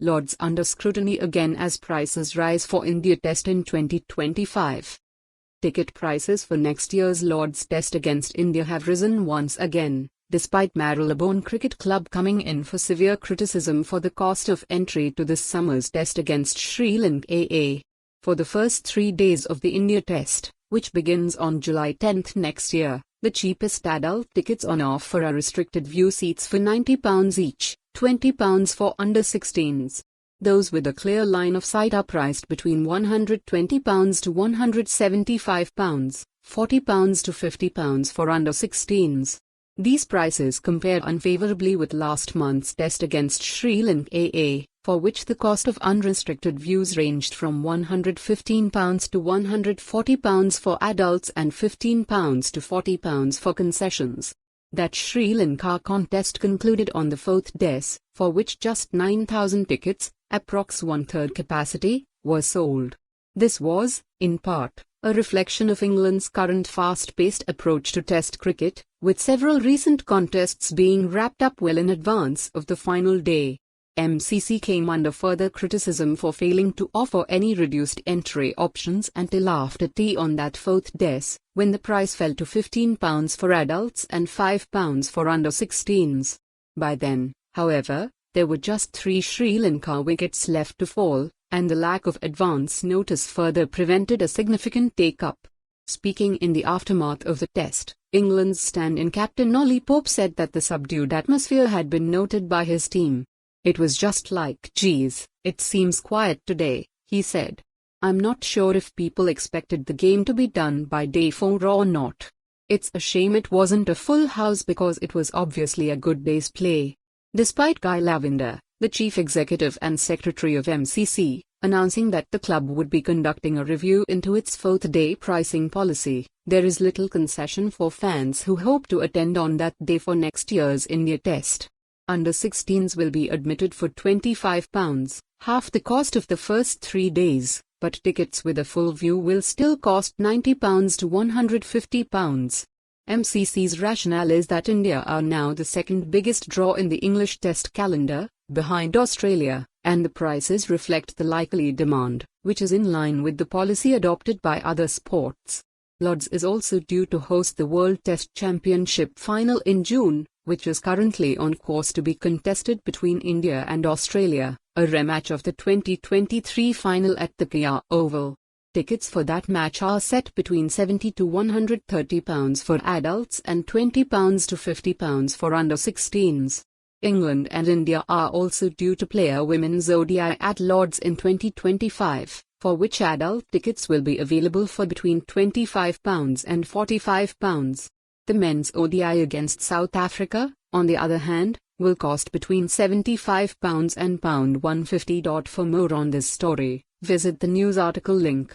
Lords under scrutiny again as prices rise for India Test in 2025. Ticket prices for next year's Lords Test against India have risen once again, despite Marylebone Cricket Club coming in for severe criticism for the cost of entry to this summer's Test against Sri Lanka. For the first 3 days of the India Test, which begins on July 10 next year, the cheapest adult tickets on offer are restricted view seats for £90 each, £20 for under-16s. Those with a clear line of sight are priced between £120 to £175, £40 to £50 for under-16s. These prices compare unfavorably with last month's Test against Sri Lanka, for which the cost of unrestricted views ranged from £115 to £140 for adults and £15 to £40 for concessions. That Sri Lanka contest concluded on the 4th day, for which just 9,000 tickets, approx 1/3 capacity, were sold. This was, in part, a reflection of England's current fast-paced approach to Test cricket, with several recent contests being wrapped up well in advance of the final day. MCC came under further criticism for failing to offer any reduced entry options until after tea on that 4th day, when the price fell to £15 for adults and £5 for under-16s. By then, however, there were just 3 Sri Lanka wickets left to fall, and the lack of advance notice further prevented a significant take-up. Speaking in the aftermath of the Test, England's stand-in captain Ollie Pope said that the subdued atmosphere had been noted by his team. "It was just like, geez, it seems quiet today," he said. "I'm not sure if people expected the game to be done by day 4 or not. It's a shame it wasn't a full house because it was obviously a good day's play." Despite Guy Lavender, the chief executive and secretary of MCC, announcing that the club would be conducting a review into its 4th day pricing policy, there is little concession for fans who hope to attend on that day for next year's India Test. Under-16s will be admitted for £25, half the cost of the first 3 days, but tickets with a full view will still cost £90 to £150. MCC's rationale is that India are now the second biggest draw in the English Test calendar, behind Australia, and the prices reflect the likely demand, which is in line with the policy adopted by other sports. Lords is also due to host the World Test Championship final in June, which is currently on course to be contested between India and Australia, a rematch of the 2023 final at the Kia Oval. Tickets for that match are set between £70 to £130 for adults and £20 to £50 for under-16s. England and India are also due to play a women's ODI at Lords in 2025, for which adult tickets will be available for between £25 and £45. The men's ODI against South Africa, on the other hand, will cost between £75 and £150. For more on this story, visit the news article link.